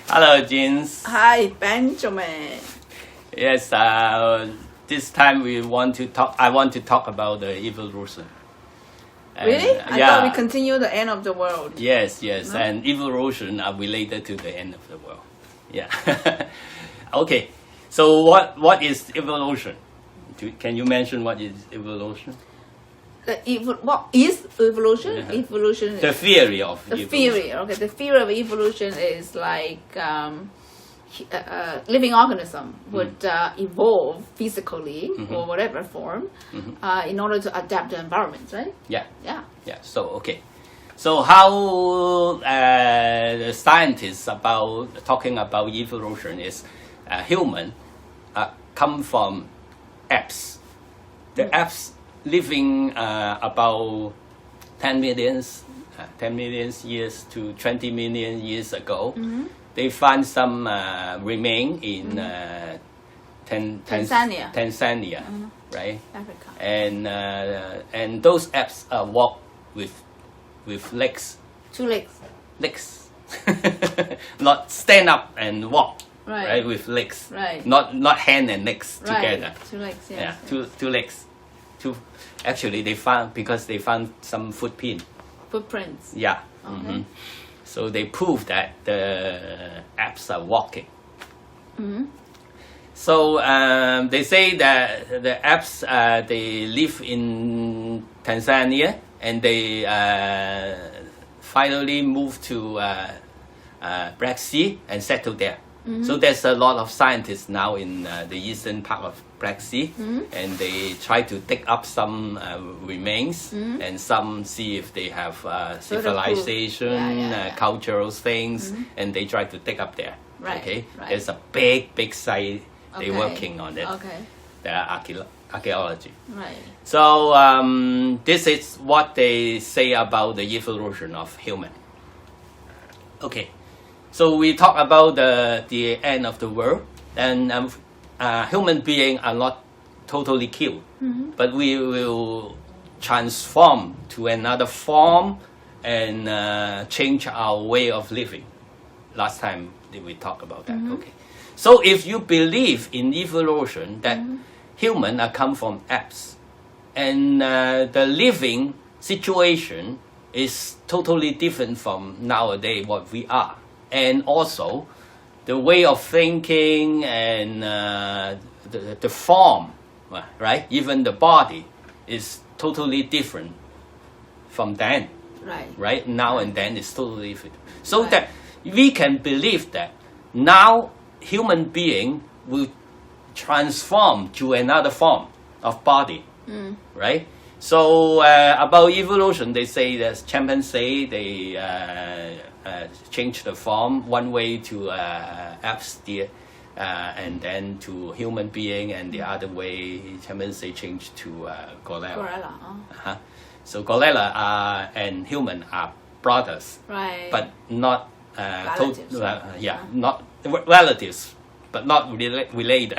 Hello, Jeans. Hi, Benjamin. Yes, this time I want to talk about the evolution. And, Really? I yeah. thought we continue the end of the world. Yes, no? And evolution are related to the end of the world. Yeah. Okay. So what is evolution? Can you mention what is evolution? What is evolution? Yeah. Evolution. The theory of the evolution. theory. Okay, the theory of evolution is like living organism would evolve physically or whatever form in order to adapt to environment, right? Yeah. Yeah. Yeah. So okay. So how the scientists talking about evolution is human come from apes. The apes living about 10 million years to 20 million years ago. They find some remain in Tanzania, right? Africa. And those apes walk with legs. 2 legs. Legs. Not stand up and walk. Right. With legs. Right. Not hand and legs Right. together. 2 legs. Yes. Yeah. Two legs. Actually, they found some footprints. Yeah. Okay. So they prove that the apes are walking. So they say that the apes they live in Tanzania and they finally moved to Black Sea and settled there. So there's a lot of scientists now in the eastern part of Black Sea, and they try to dig up some remains and some see if they have civilization, cultural things, and they try to dig up there. Right. Okay, right. There's a big site. They're Okay. working on it. Okay. They're archaeology. Right. So this is what they say about the evolution of human. Okay. So we talk about the end of the world, and human beings are not totally killed, but we will transform to another form and change our way of living. Last time we talked about that. Okay. So if you believe in evolution, that humans are come from apes, and the living situation is totally different from nowadays what we are. And also, the way of thinking and the form, right? Even the body is totally different from then. Right. Right? Now and then is totally different. So that we can believe that now human being will transform to another form of body. Right? So about evolution, they say that chimpanzee, they change the form one way to apes, and then to human being, and the other way chimpanzee changed to gorilla. Gorilla. So gorilla and human are brothers, Right. but not relatives. not relatives, but not related,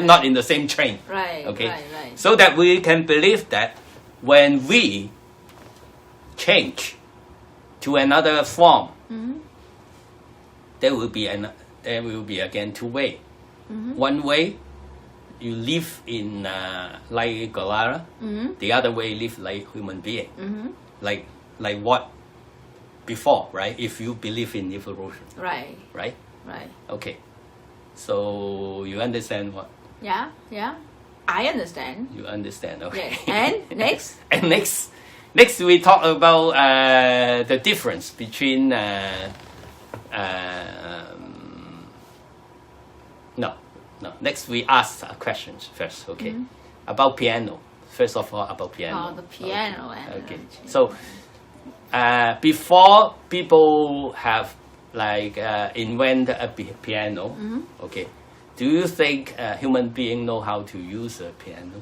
not in the same train. Right. Okay, Right. so that we can believe that when we change to another form, there will be again 2 ways. One way, you live in like gorilla. The other way, live like human being. Like what before, right? If you believe in evolution, Right. right? Right. Okay. So you understand what? Yeah. Yeah. I understand. You understand, okay? Yes. And next. And next we talk about the difference between no. Next we ask questions first, okay? About piano. First of all, about piano. Oh, the piano. Okay. So before people have invented a piano, okay? Do you think human beings know how to use a piano?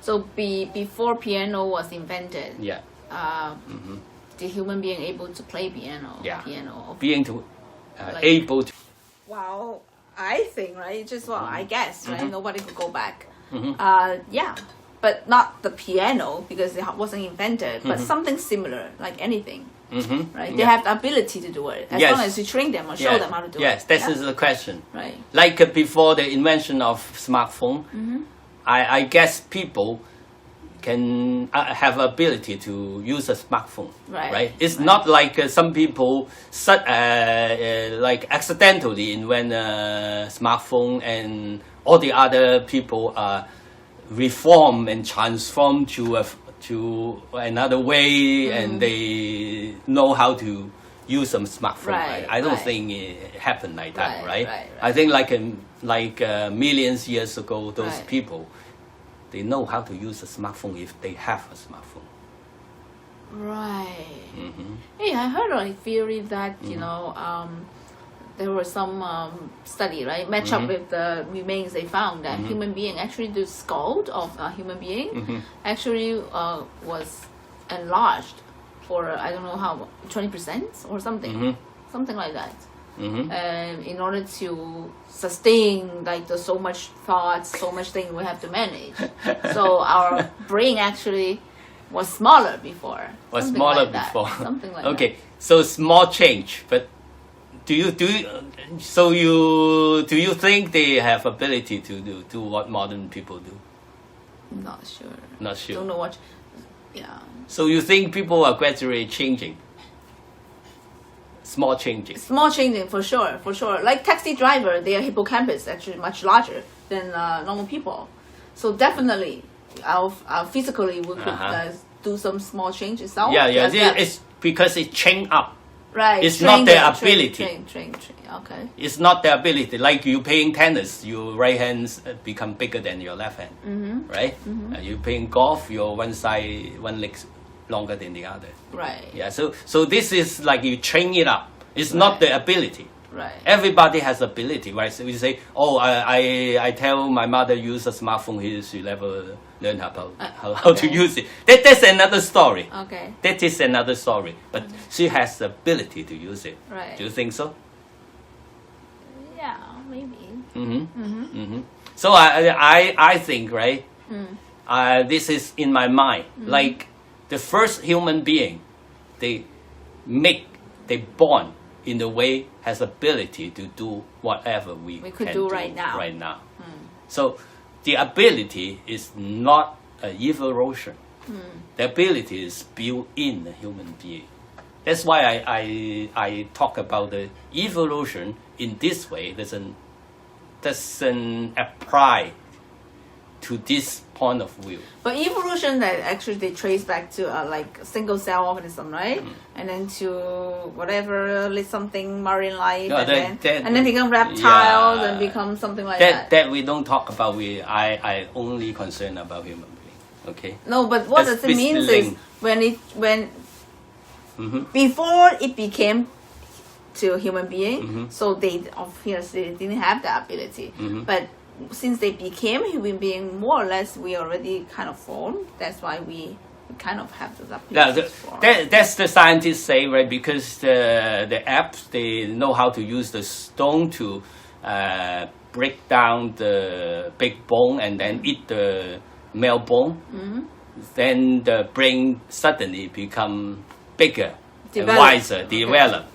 So before piano was invented, Yeah. the human being able to play piano? Yeah. Piano. Being to Like- able to. Well, I think, right? Just I guess, right? Nobody could go back. Yeah, but not the piano because it wasn't invented, but something similar, like anything. right? They have the ability to do it as Yes. long as you train them or show them how to do yes, it. this Yeah. is the question. Right. Like before the invention of smartphone, I guess people can have ability to use a smartphone, Right, It's right. not like some people like accidentally invent a smartphone and all the other people are reform and transform to another way and they know how to use some smartphone. Right, I don't right. think it happened like that, Right, right? right, I think like millions years ago, those Right. people, they know how to use a smartphone if they have a smartphone. Right. Hey, I heard a theory that there was some study, right, match up with the remains they found that human being actually the skull of a human being actually was enlarged for I don't know how 20% or something, something like that. In order to sustain like the so much thoughts, so much thing we have to manage. So our brain actually was smaller before. Was Something smaller like that. before. Something like Okay, so small change, but do you think they have ability to do what modern people do? that. Not sure. Not sure. Don't know what. Yeah. So you think people are gradually changing? Small changes. Small changing for sure, for sure. Like taxi driver, their hippocampus actually much larger than normal people. So definitely, our physically we could do some small changes. So Yeah. that- It's because it changed up. right. it's not their ability. Train. Okay. It's not the ability. Like you playing tennis, your right hand become bigger than your left hand, right? You playing golf, your one leg longer than the other. Right. Yeah. So this is like you train it up. It's not Right. the ability. Right. Everybody has ability, right? So we say, oh, I tell my mother use a smartphone. She never learn about how to okay. use it. That's another story. Okay. That is another story. But she has the ability to use it. Right. Do you think so? Yeah, maybe. So I think, right? This is in my mind. Like the first human being, they born in a way has ability to do whatever we could can do right now. Right now. So the ability is not an evolution. The ability is built in the human being. That's why I talk about the evolution in this way doesn't apply to this point of view. But evolution that actually they trace back to like a single cell organism, right? And then to whatever something marine life, No, and then become reptiles yeah. and become something like that. That we don't talk about. I only concern about human being. Okay. No, but what That's does it mean is linked. when before it became to human being, so they obviously didn't have the ability. But since they became human being, more or less we already kind of formed. That's why we kind of have the ability. That's the scientists say, right? Because the apes, they know how to use the stone to break down the big bone and then eat the male bone. Then the brain suddenly become bigger and wiser, develop.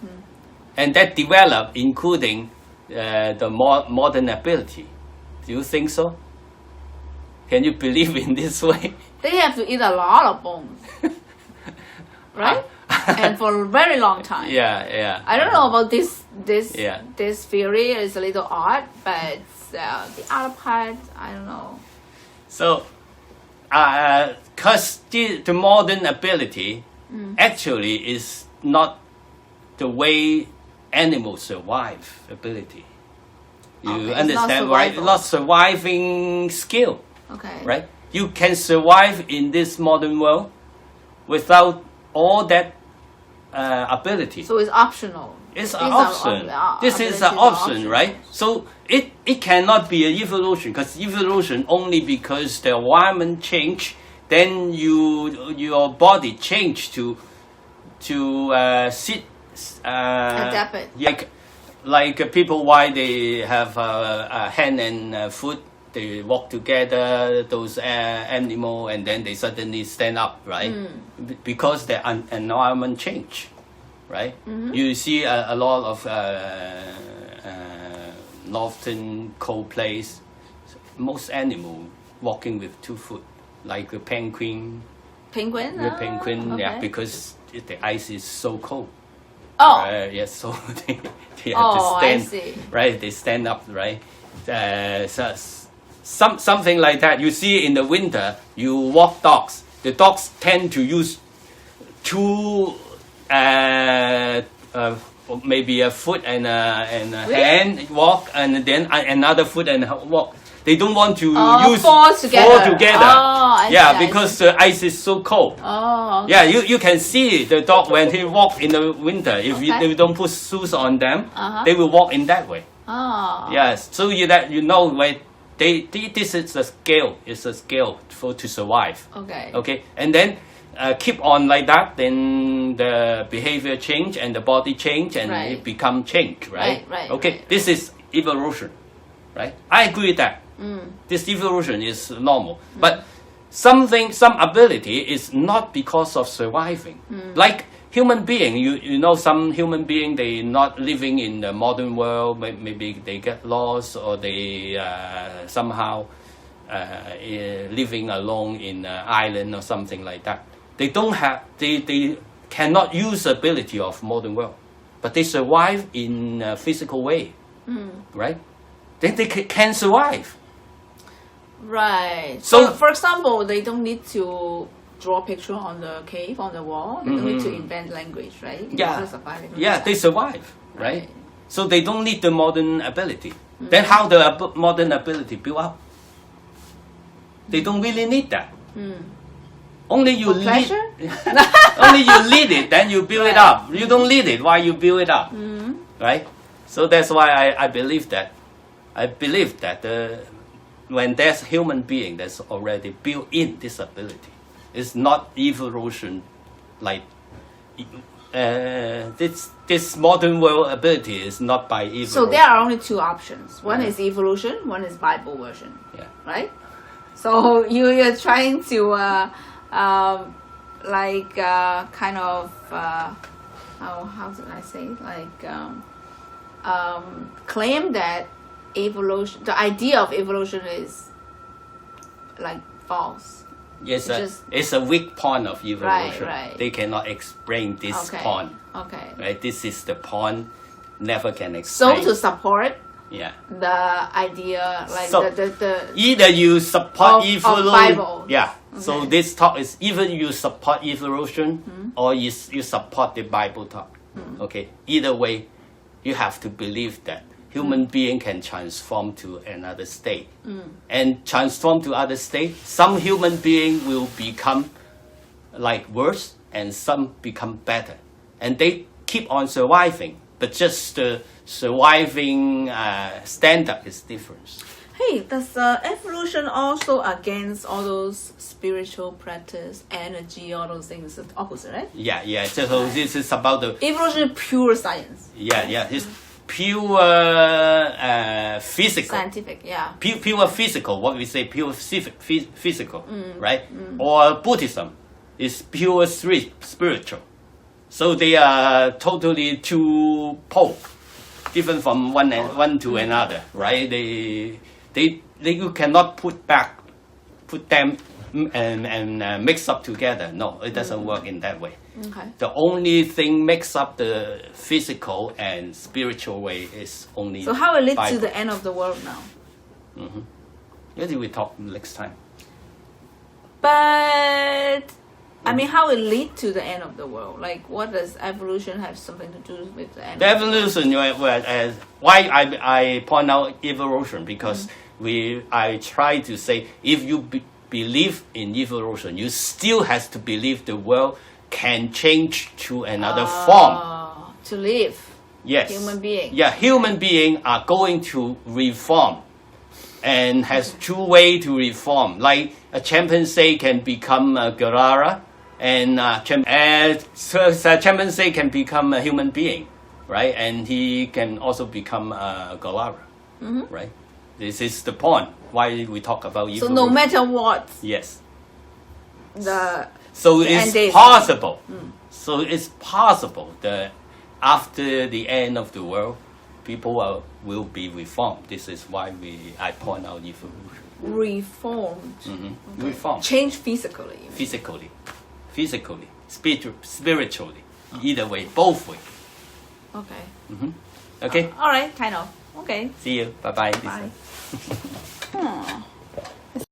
And that develop including the modern ability. Do you think so? Can you believe in this way? They have to eat a lot of bones, right? And for a very long time. Yeah. I don't know about this Yeah. this theory is a little odd, but the other part, I don't know. So, because the modern ability actually is not the way animals survive ability. You Okay, it's not understand, right? survival. Not surviving skill, Okay. right? You can survive in this modern world without all that ability. So it's optional. It's These an are option. abilities This is are an option, optional. right? So it cannot be an evolution because evolution only because the environment change, then your body change to Adapt it. Like people why they have a hand and foot, they walk together, those animal, and then they suddenly stand up, right? Because the environment change. right? You see a lot of northern cold place. Most animal walking with 2 foot, like a penguin. Penguin? The penguin, okay. yeah, because the ice is so cold. Oh, Yes, so they have to I stand, see. right? They stand up, right? So something like that. You see in the winter, you walk dogs. The dogs tend to use 2, maybe a foot and a Really? hand walk, and then another foot and walk. They don't want to use fall together. Oh, I yeah, see, I because see. the ice is so cold. Oh, okay. Yeah, you can see the dog when he walk in the winter. If Okay. you don't put shoes on them, Uh-huh. they will walk in that way. Oh. Yes, so that you know when this is a scale. It's a scale to survive. Okay. Okay, and then keep on like that, then the behavior change and the body change and Right. it become change, right? Right, Okay, right. this is evolution, right? I agree with that. This evolution is normal, but some ability is not because of surviving. Like human being, you know, some human being, they not living in the modern world. Maybe they get lost, or they somehow living alone in an island or something like that. They don't have, they cannot use ability of modern world, but they survive in a physical way, right? Then they can survive. Right. So- For example, they don't need to draw a picture on the cave, on the wall. They don't need to invent language, right? Yeah, They survive, they don't yeah, need they that. survive, right? Right. So they don't need the modern ability. Then how the modern ability build up? They don't really need that. Only you For lead. pleasure? Only you lead it, then you build it Right. up. You don't lead it, why you build it up, right? So that's why I believe that. I believe that when there's human being, there's already built in this ability. It's not evolution, like this modern world ability is not by evolution. So there are only 2 options. One is evolution, one is Bible version, Yeah. right? So you're trying to kind of how did I say it? Claim that evolution, the idea of evolution is like false. Yes, Just- it's a weak point of evolution. right. They cannot explain this Okay. point. Okay. Right? This is the point. Never can So explain. to support yeah. the idea, like So- the Either you support Of evolution. Bible. Yeah. So Okay. this talk is either you support evolution or you support the Bible talk. Okay. Either way, you have to believe that human being can transform to another state. And transform to other state, some human being will become like worse and some become better. And they keep on surviving, but just the surviving standard is different. Hey, does evolution also against all those spiritual practice, energy, all those things? The opposite, right? Yeah. So this is about the Evolution is pure science, yeah. It's pure physical. scientific. Yeah. Pure physical. What we say, pure physical, right? Or Buddhism is pure spiritual. So they are totally 2 pole, different from one to another, right? You cannot put them and mix up together. No, it doesn't work in that way. Okay. The only thing mix up the physical and spiritual way is only. So how it leads to Bible. the end of the world now? Maybe we talk next time. But I mean, how it lead to the end of the world? Like, what does evolution have something to do with the end? The evolution, why I point out evolution, because I try to say, if you believe in evolution, you still has to believe the world can change to another form. To live. Yes. Human being. Yeah, human beings are going to reform and has 2 ways to reform. Like a chimpanzee can become a gorilla, and so a chimpanzee can become a human being, right? And he can also become a gorilla, right? This is the point why we talk about evolution. So no matter what, Yes. the So The end it's is- possible. So it's possible the after the end of the world, people will be reformed. This is why I point out evolution. Reformed. Reformed. Change physically. you mean? Physically, spiritually, either way, both way. Okay. Okay. All right, kind of. Okay. See you. Bye bye. Bye.